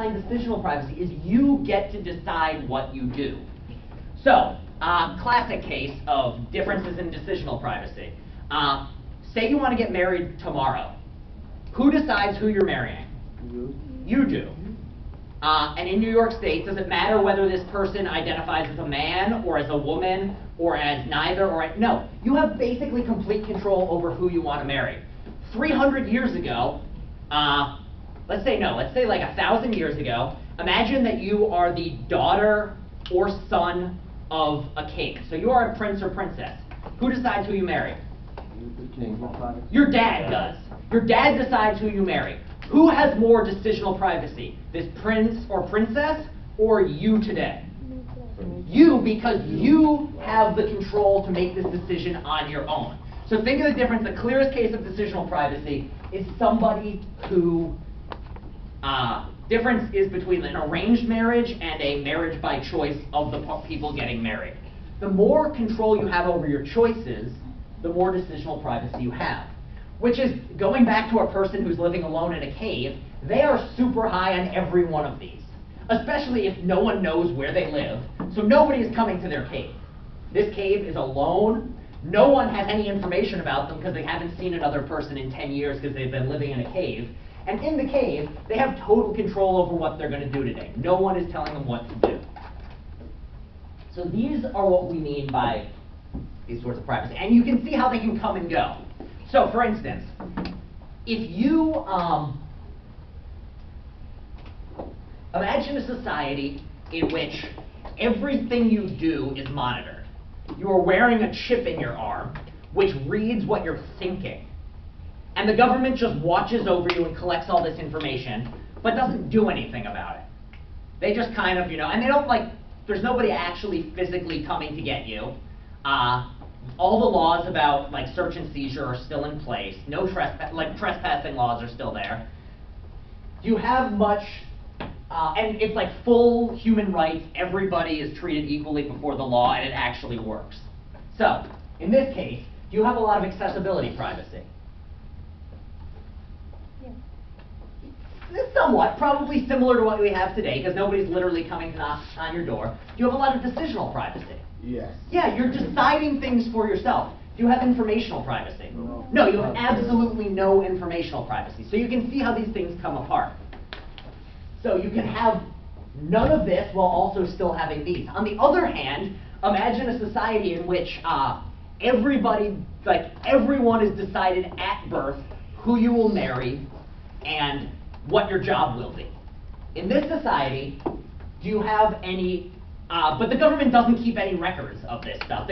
in decisional privacy is you get to decide what you do. So, classic case of differences in decisional privacy. Say you want to get married tomorrow. Who decides who you're marrying? You do. And in New York State, does it matter whether this person identifies as a man or as a woman or as neither or no? You have basically complete control over who you want to marry. 300 years ago, let's say 1,000 years ago, imagine that you are the daughter or son of a king. So you are a prince or princess. Who decides who you marry? Your dad does. Your dad decides who you marry. Who has more decisional privacy? This prince or princess or you today? You, because you have the control to make this decision on your own. So think of the difference. The clearest case of decisional privacy is somebody who, difference is between an arranged marriage and a marriage by choice of the people getting married. The more control you have over your choices, the more decisional privacy you have. Which is, going back to a person who's living alone in a cave, they are super high on every one of these. Especially if no one knows where they live, so nobody is coming to their cave. This cave is alone. No one has any information about them because they haven't seen another person in 10 years because they've been living in a cave. And in the cave, they have total control over what they're going to do today. No one is telling them what to do. So these are what we mean by these sorts of privacy. And you can see how they can come and go. So, for instance, if you imagine a society in which everything you do is monitored. You are wearing a chip in your arm which reads what you're thinking. And the government just watches over you and collects all this information, but doesn't do anything about it. They just kind of, and they don't there's nobody actually physically coming to get you. All the laws about search and seizure are still in place. No trespassing laws are still there. Do you have much, and it's full human rights, everybody is treated equally before the law, and it actually works. So, in this case, do you have a lot of accessibility privacy? Yeah. Somewhat, probably similar to what we have today, because nobody's literally coming to knock on your door. Do you have a lot of decisional privacy? Yes. Yeah, you're deciding things for yourself. Do you have informational privacy? No. No, you have absolutely no informational privacy. So you can see how these things come apart. So you can have none of this while also still having these. On the other hand, imagine a society in which everyone is decided at birth who you will marry and what your job will be. In this society, do you have any but the government doesn't keep any records of this stuff.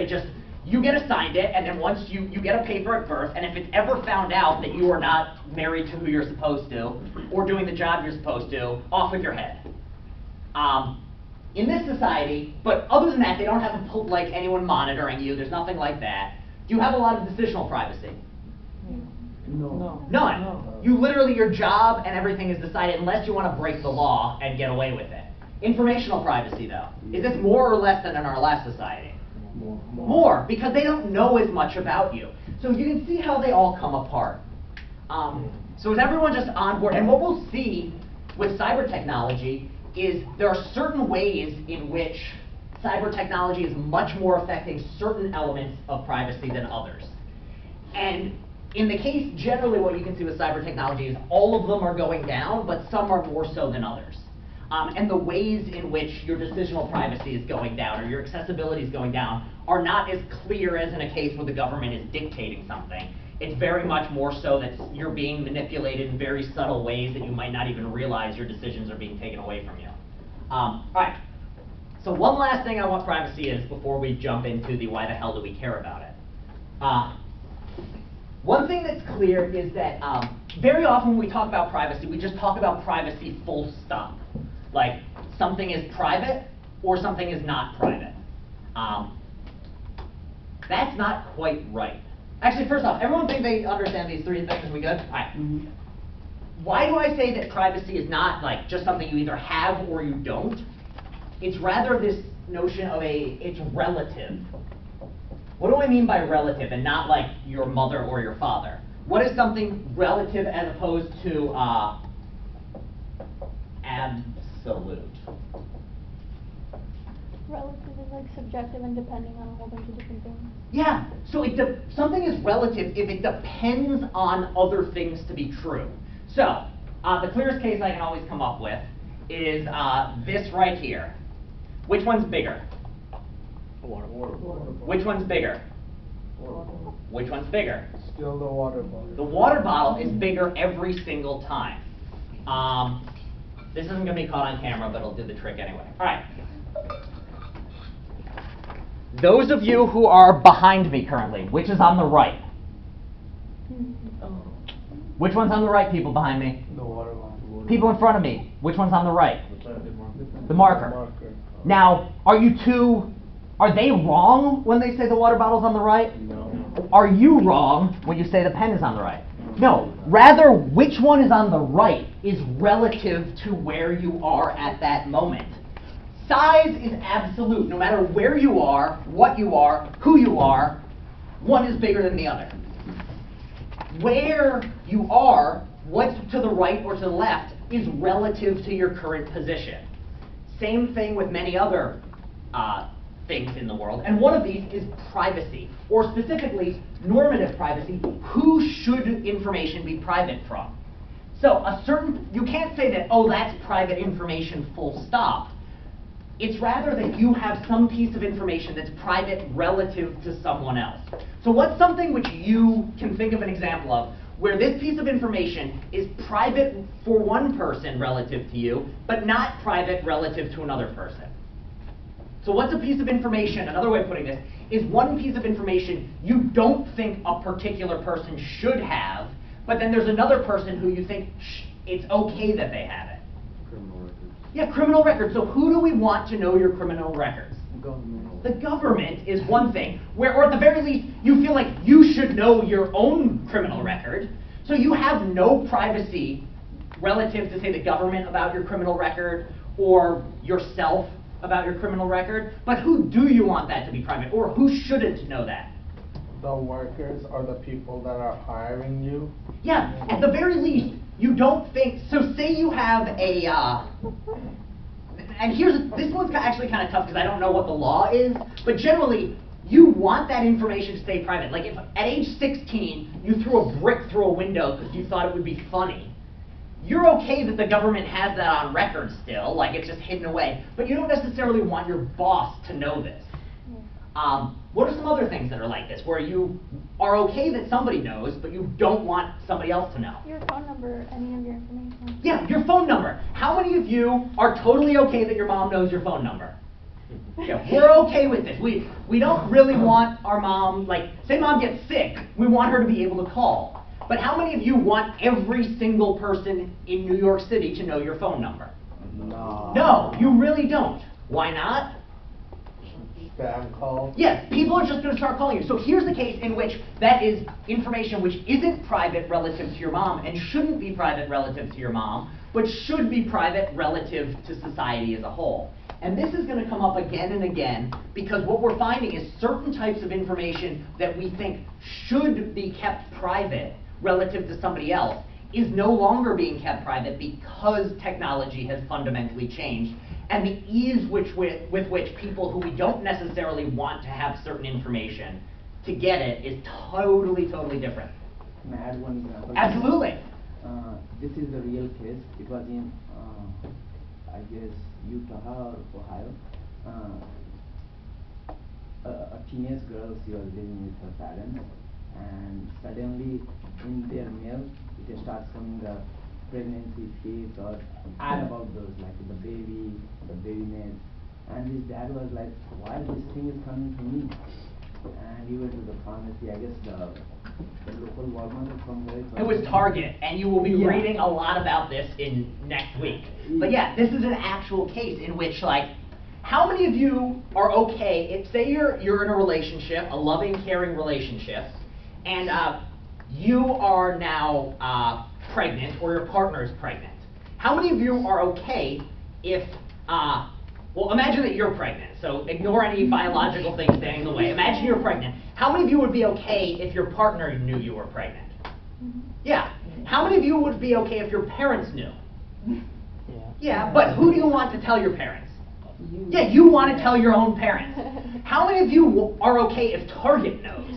You get assigned it, and then once you get a paper at birth, and if it's ever found out that you are not married to who you're supposed to, or doing the job you're supposed to, off with your head. In this society, but other than that, they don't have anyone monitoring you. There's nothing like that. Do you have a lot of decisional privacy? No. None. No. You literally, your job and everything is decided unless you want to break the law and get away with it. Informational privacy, though. Is this more or less than in our last society? More, because they don't know as much about you. So you can see how they all come apart. So is everyone just on board? And what we'll see with cyber technology is there are certain ways in which cyber technology is much more affecting certain elements of privacy than others. And in the case, generally what you can see with cyber technology is all of them are going down, but some are more so than others. And the ways in which your decisional privacy is going down or your accessibility is going down are not as clear as in a case where the government is dictating something. It's very much more so that you're being manipulated in very subtle ways that you might not even realize your decisions are being taken away from you. All right. So one last thing on what privacy is before we jump into the why the hell do we care about it. One thing that's clear is that very often when we talk about privacy, we just talk about privacy full stop. Like something is private or something is not private. That's not quite right. Actually, first off, everyone think they understand these three things? We good? All right. Mm-hmm. Why do I say that privacy is not just something you either have or you don't? It's rather this notion of it's relative. What do I mean by relative and not like your mother or your father? What is something relative as opposed to absolute. Relative is like subjective and depending on a whole bunch of different things. Yeah, so something is relative if it depends on other things to be true. So, the clearest case I can always come up with is this right here. Which one's bigger? Water. Which one's bigger? Water. Which one's bigger? Still the water bottle. The water bottle is bigger every single time. This isn't going to be caught on camera, but it'll do the trick anyway. All right. Those of you who are behind me currently, which is on the right? Which one's on the right, people behind me? The water bottle. People in front of me, which one's on the right? The marker. Now, are they wrong when they say the water bottle's on the right? No. Are you wrong when you say the pen is on the right? No. Rather, which one is on the right is relative to where you are at that moment. Size is absolute. No matter where you are, what you are, who you are, one is bigger than the other. Where you are, what's to the right or to the left, is relative to your current position. Same thing with many other things in the world. And one of these is privacy, or specifically normative privacy. Who should information be private from? So you can't say that, oh, that's private information, full stop. It's rather that you have some piece of information that's private relative to someone else. So what's something which you can think of an example of where this piece of information is private for one person relative to you, but not private relative to another person? So what's a piece of information, another way of putting this, is one piece of information you don't think a particular person should have, but then there's another person who you think it's okay that they have it. Criminal records. Yeah, criminal records. So who do we want to know your criminal records? Government. The government is one thing, or at the very least, you feel like you should know your own criminal record, so you have no privacy relative to, say, the government about your criminal record, or yourself about your criminal record, but who do you want that to be private, or who shouldn't know that? The workers are the people that are hiring you. Yeah, at the very least, you don't think, so say you have a, and this one's actually kind of tough because I don't know what the law is, but generally, you want that information to stay private. Like if at age 16, you threw a brick through a window because you thought it would be funny, you're okay that the government has that on record still, like it's just hidden away, but you don't necessarily want your boss to know this. What are some other things that are like this, where you are okay that somebody knows, but you don't want somebody else to know? Your phone number, any of your information. Yeah, your phone number. How many of you are totally okay that your mom knows your phone number? Yeah, we're okay with this. We don't really want our mom, like, say mom gets sick, we want her to be able to call. But how many of you want every single person in New York City to know your phone number? No. No, you really don't. Why not? Spam calls. Yes, people are just going to start calling you. So here's the case in which that is information which isn't private relative to your mom and shouldn't be private relative to your mom, but should be private relative to society as a whole. And this is going to come up again and again because what we're finding is certain types of information that we think should be kept private relative to somebody else is no longer being kept private because technology has fundamentally changed. And the ease with which people who we don't necessarily want to have certain information to get it is totally, totally different. Can I add one example? Absolutely. This is the real case. It was in, I guess, Utah or Ohio. A teenage girl, she was living with her parents, and suddenly in their mail, it starts showing the pregnancy kits or ad about those, like the baby meds. And his dad was like, why this thing is coming to me? And he went to the pharmacy, I guess the local Walmart or somewhere. It was Target, and you will be Yeah. reading a lot about this in next week. But yeah, this is an actual case in which, like, how many of you are okay if, say you're in a relationship, a loving, caring relationship, and you are now pregnant, or your partner is pregnant. How many of you are okay if, well, imagine that you're pregnant, so ignore any biological things standing in the way. Imagine you're pregnant. How many of you would be okay if your partner knew you were pregnant? Yeah. How many of you would be okay if your parents knew? Yeah. Yeah, but who do you want to tell your parents? Yeah, you want to tell your own parents. How many of you are okay if Target knows?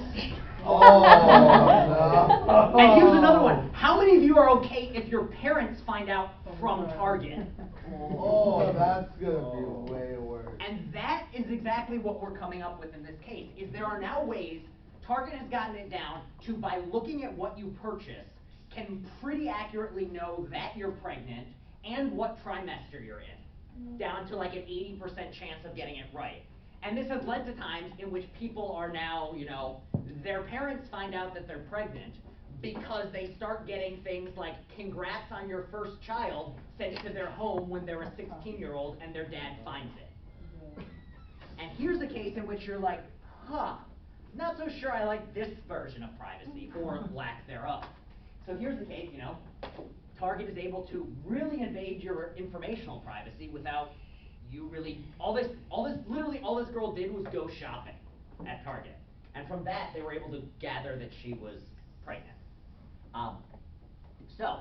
Oh, no. And here's another one. How many of you are okay if your parents find out from Target? Oh, that's gonna be way worse. And that is exactly what we're coming up with in this case, is there are now ways, Target has gotten it down to, by looking at what you purchase, can pretty accurately know that you're pregnant and what trimester you're in, down to like an 80% chance of getting it right. And this has led to times in which people are now, you know, their parents find out that they're pregnant because they start getting things like congrats on your first child sent to their home when they're a 16-year-old and their dad finds it. And here's a case in which you're like, huh, not so sure I like this version of privacy, or lack thereof. So here's the case, you know, Target is able to really invade your informational privacy without you really, literally all this girl did was go shopping at Target. And from that, they were able to gather that she was pregnant. So,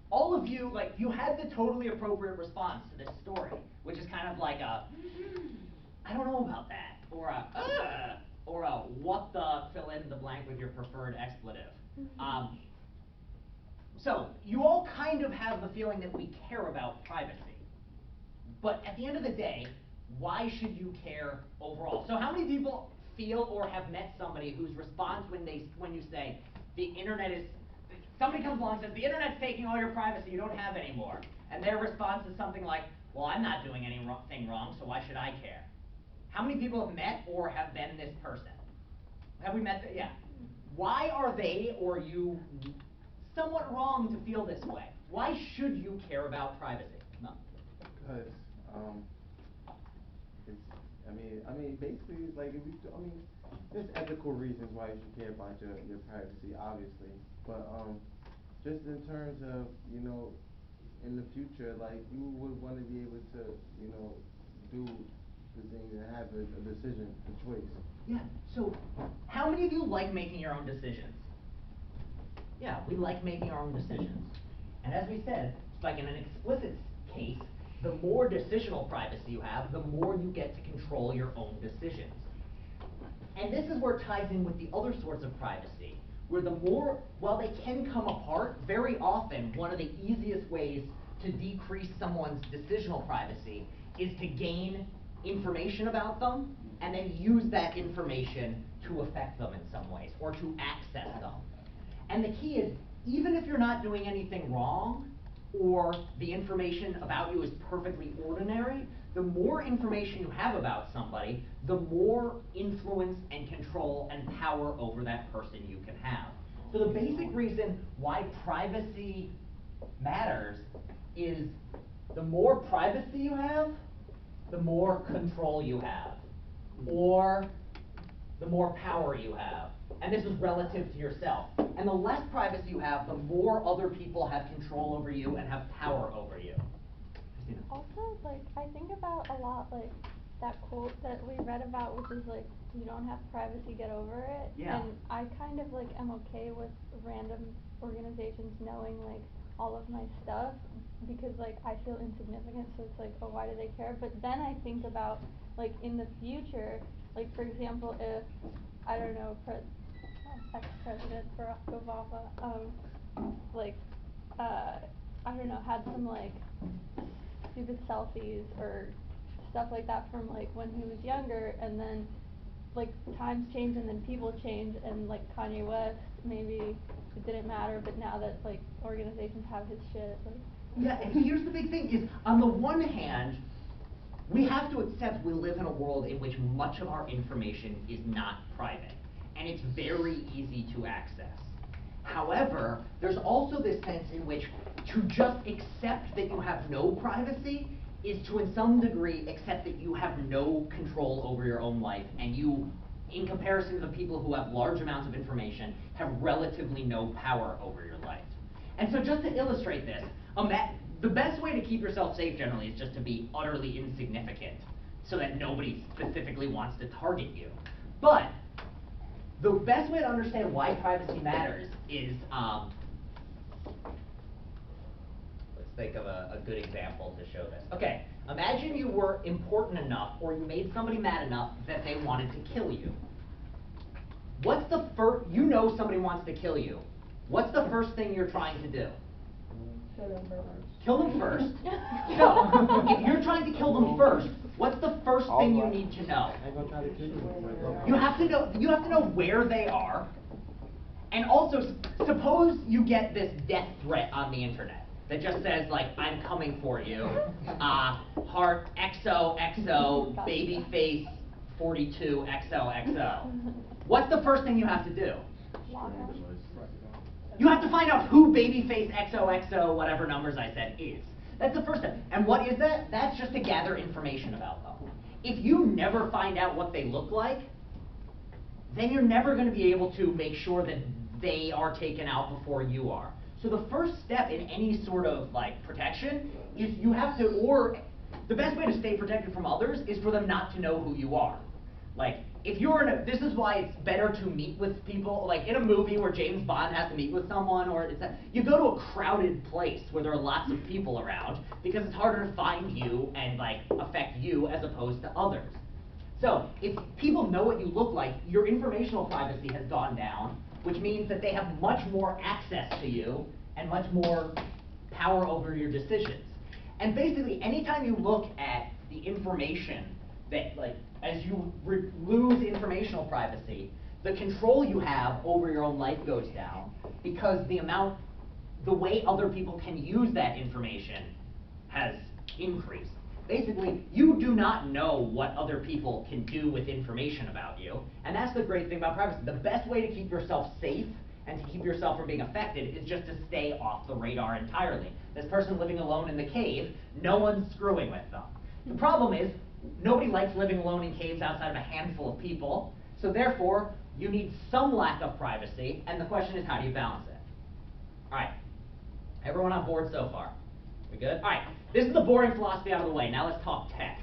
all of you, like, you had the totally appropriate response to this story, which is kind of like a, I don't know about that, or a what the, fill in the blank with your preferred expletive. So, you all kind of have the feeling that we care about privacy. But at the end of the day, why should you care overall? So how many people feel or have met somebody whose response when you say, the internet is, somebody comes along and says, the internet's taking all your privacy, you don't have any more. And their response is something like, well, I'm not doing anything wrong, so why should I care? How many people have met or have been this person? Have we met, yeah. Why are they or you somewhat wrong to feel this way? Why should you care about privacy? No. Because, I mean, basically, it's like, there's ethical reasons why you should care about your privacy, obviously. But, just in terms of, you know, in the future, like, you would want to be able to, you know, do the thing and have a decision, a choice. Yeah, so how many of you like making your own decisions? Yeah, we like making our own decisions. And as we said, like in an explicit case, the more decisional privacy you have, the more you get to control your own decisions. And this is where it ties in with the other sorts of privacy, where the more, while they can come apart, very often one of the easiest ways to decrease someone's decisional privacy is to gain information about them and then use that information to affect them in some ways or to access them. And the key is, even if you're not doing anything wrong, or the information about you is perfectly ordinary, the more information you have about somebody, the more influence and control and power over that person you can have. So the basic reason why privacy matters is the more privacy you have, the more control you have, or the more power you have. And this is relative to yourself. And the less privacy you have, the more other people have control over you and have power over you. Christina? Also, like, I think about a lot, like, that quote that we read about, which is like, you don't have privacy, get over it. Yeah. And I kind of like am okay with random organizations knowing like all of my stuff because like I feel insignificant, so it's like, oh, why do they care? But then I think about like in the future, like for example, if I don't know, ex-president Barack Obama, I don't know, had some like stupid selfies or stuff like that from like when he was younger, and then like times change and then people change, and like Kanye West, maybe it didn't matter, but now that like organizations have his shit, like. Yeah, and here's the big thing is, on the one hand, we have to accept we live in a world in which much of our information is not private, and it's very easy to access. However, there's also this sense in which to just accept that you have no privacy is to, in some degree, accept that you have no control over your own life, and you, in comparison to the people who have large amounts of information, have relatively no power over your life. And so just to illustrate this, the best way to keep yourself safe generally is just to be utterly insignificant so that nobody specifically wants to target you. But the best way to understand why privacy matters is, let's think of a good example to show this. Okay, imagine you were important enough, or you made somebody mad enough that they wanted to kill you. What's the first, you know somebody wants to kill you. What's the first thing you're trying to do? Kill them first. No, if you're trying to kill them first, what's the first thing you need to know? You have to know where they are. And also, suppose you get this death threat on the internet that just says, like, I'm coming for you, heart XOXO, babyface 42 XOXO. What's the first thing you have to do? You have to find out who babyface XOXO, whatever numbers I said, is. That's the first step. And what is that? That's just to gather information about them. If you never find out what they look like, then you're never going to be able to make sure that they are taken out before you are. So the first step in any sort of like protection is you have to, or the best way to stay protected from others is for them not to know who you are. Like, if you're in a, this is why it's better to meet with people, like in a movie where James Bond has to meet with someone, or it's a, you go to a crowded place where there are lots of people around, because it's harder to find you and like affect you as opposed to others. So, if people know what you look like, your informational privacy has gone down, which means that they have much more access to you and much more power over your decisions. And basically, anytime you look at the information that, like, as you lose informational privacy, the control you have over your own life goes down because the way other people can use that information has increased. Basically, you do not know what other people can do with information about you, and that's the great thing about privacy. The best way to keep yourself safe and to keep yourself from being affected is just to stay off the radar entirely. This person living alone in the cave, no one's screwing with them. The problem is, nobody likes living alone in caves outside of a handful of people, so therefore, you need some lack of privacy, and the question is, how do you balance it? All right, everyone on board so far? We good? All right, this is the boring philosophy out of the way. Now let's talk tech.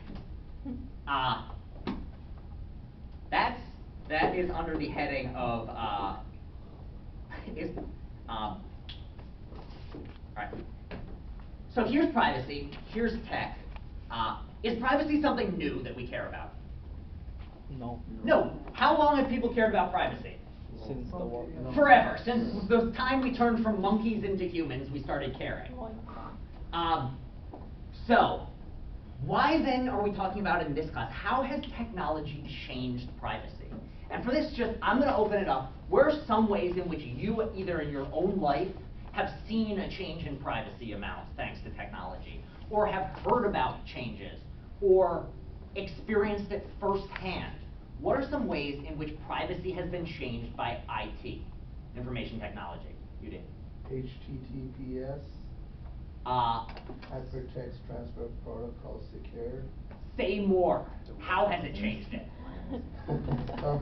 That is under the heading of, all right. So here's privacy, here's tech. Is privacy something new that we care about? No. No. How long have people cared about privacy? Since the war. Forever. Since the time we turned from monkeys into humans, we started caring. So, why then are we talking about in this class? How has technology changed privacy? And for this, I'm going to open it up. What are some ways in which you, either in your own life, have seen a change in privacy amounts thanks to technology, or have heard about changes, or experienced it firsthand? What are some ways in which privacy has been changed by IT, information technology? You did. HTTPS. Hypertext Transfer Protocol Secure. Say more. How has it changed it?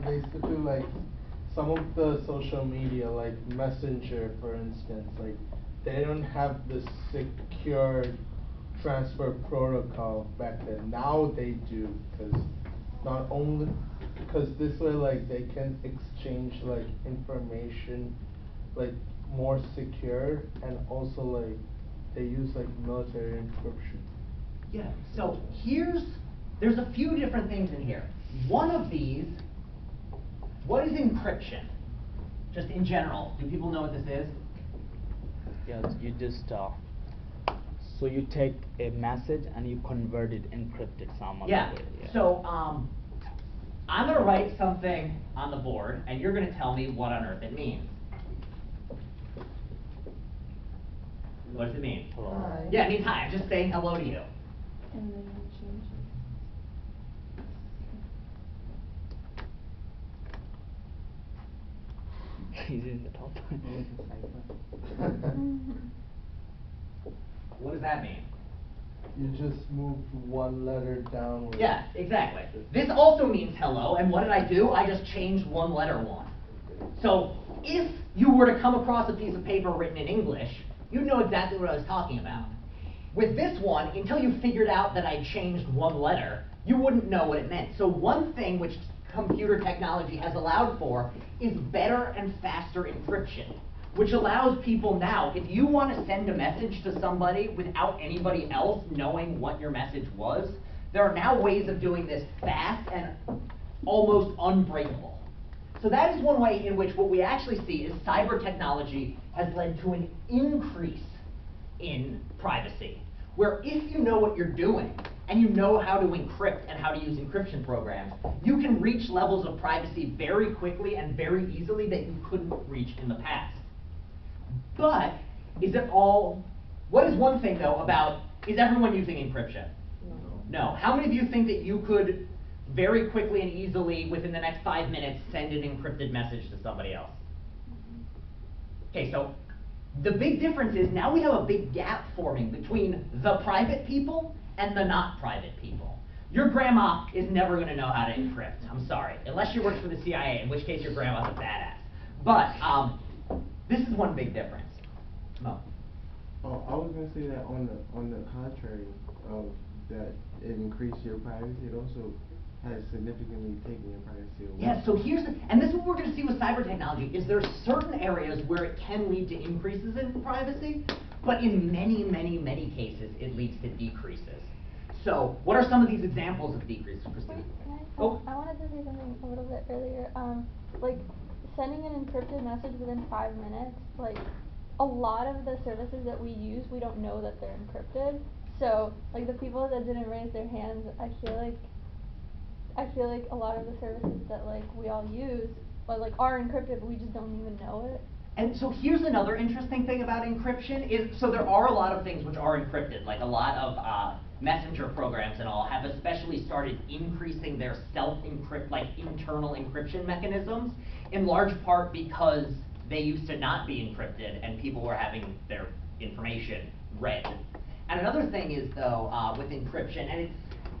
Basically, like some of the social media, like Messenger, for instance, like they don't have the secure transfer protocol back then. Now they do, because not only because this way, like they can exchange like information, like more secure, and also like they use like military encryption. Yeah, so there's a few different things in here. One of these, what is encryption? Just in general, do people know what this is? Yeah, you just so you take a message and you convert it, encrypt it some other Yeah, way. Yeah. so I'm going to write something on the board, and you're going to tell me what on earth it means. What does it mean? Hello. Hi. Yeah, it means hi. I'm just saying hello to you. And then you change Is it in the top? What does that mean? You just moved one letter downward. Yeah, exactly. This also means hello, and what did I do? I just changed one letter one. So if you were to come across a piece of paper written in English, you'd know exactly what I was talking about. With this one, until you figured out that I changed one letter, you wouldn't know what it meant. So one thing which computer technology has allowed for is better and faster encryption. which allows people now, if you want to send a message to somebody without anybody else knowing what your message was, there are now ways of doing this fast and almost unbreakable. So that is one way in which what we actually see is cyber technology has led to an increase in privacy, where if you know what you're doing and you know how to encrypt and how to use encryption programs, you can reach levels of privacy very quickly and very easily that you couldn't reach in the past. But what is one thing though about, is everyone using encryption? No. How many of you think that you could very quickly and easily, within the next 5 minutes, send an encrypted message to somebody else? Okay, so the big difference is now we have a big gap forming between the private people and the not private people. Your grandma is never going to know how to encrypt. I'm sorry, unless she works for the CIA, in which case your grandma's a badass. But this is one big difference. Mo. Oh, I was gonna say that on the contrary of that it increased your privacy, it also has significantly taken your privacy away. Yeah, so and this is what we're going to see with cyber technology, is there's certain areas where it can lead to increases in privacy, but in many, many, many cases, it leads to decreases. So, what are some of these examples of decreases, Christina? I wanted to say something a little bit earlier. Like, sending an encrypted message within 5 minutes, like, a lot of the services that we use, we don't know that they're encrypted. So, like, the people that didn't raise their hands, I feel like a lot of the services that, like, we all use, but, like, are encrypted, but we just don't even know it. And so here's another interesting thing about encryption is, so there are a lot of things which are encrypted, like a lot of messenger programs and all have especially started increasing their self-encrypt, like internal encryption mechanisms, in large part because they used to not be encrypted and people were having their information read. And another thing is though, with encryption, and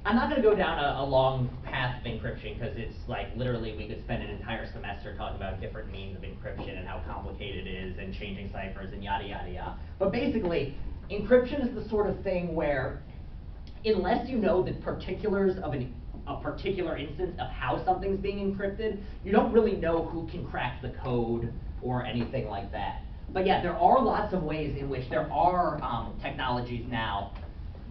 I'm not going to go down a long path of encryption because it's like literally we could spend an entire semester talking about different means of encryption and how complicated it is and changing ciphers and yada yada yada. But basically, encryption is the sort of thing where unless you know the particulars of a particular instance of how something's being encrypted, you don't really know who can crack the code or anything like that. But yeah, there are lots of ways in which there are technologies now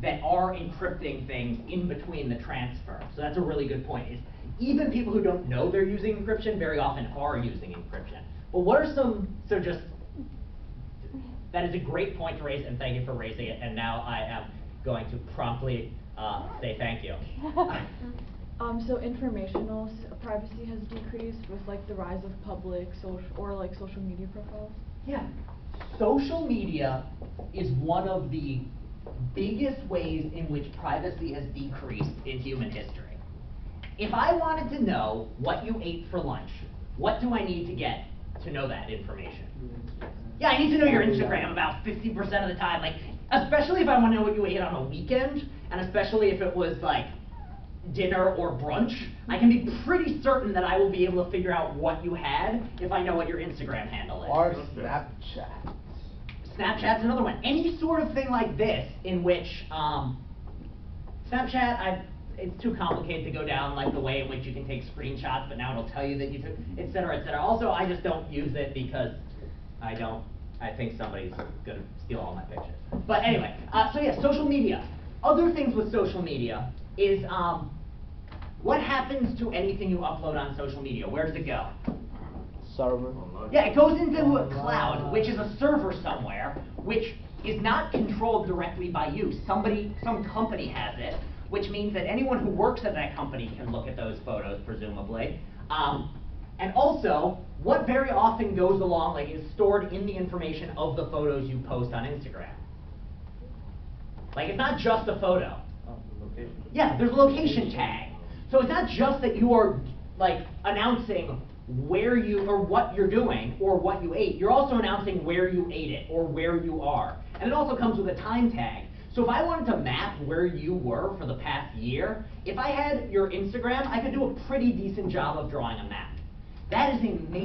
that are encrypting things in between the transfer. So that's a really good point. Is even people who don't know they're using encryption very often are using encryption. But what are that is a great point to raise, and thank you for raising it. And now I am going to promptly say thank you. So informational privacy has decreased with like the rise of public social media profiles. Yeah, social media is one of the biggest ways in which privacy has decreased in human history. If I wanted to know what you ate for lunch, what do I need to get to know that information? Yeah, I need to know your Instagram about 50% of the time, like, especially if I want to know what you ate on a weekend, and especially if it was like dinner or brunch, I can be pretty certain that I will be able to figure out what you had if I know what your Instagram handle is. Or Snapchat. Snapchat's another one. Any sort of thing like this in which Snapchat, it's too complicated to go down like the way in which you can take screenshots, but now it'll tell you that you took, et cetera, et cetera. Also, I just don't use it because I think somebody's gonna steal all my pictures. But anyway, so yeah, social media. Other things with social media is what happens to anything you upload on social media? Where does it go? Server. Yeah, it goes into a cloud, which is a server somewhere, which is not controlled directly by you. Some company has it, which means that anyone who works at that company can look at those photos, presumably. And also, what very often goes along, like, is stored in the information of the photos you post on Instagram. Like, it's not just a photo. Location. Yeah, there's a location tag. So it's not just that you are, like, announcing where you, or what you're doing, or what you ate. You're also announcing where you ate it, or where you are. And it also comes with a time tag. So if I wanted to map where you were for the past year, if I had your Instagram, I could do a pretty decent job of drawing a map. That is a major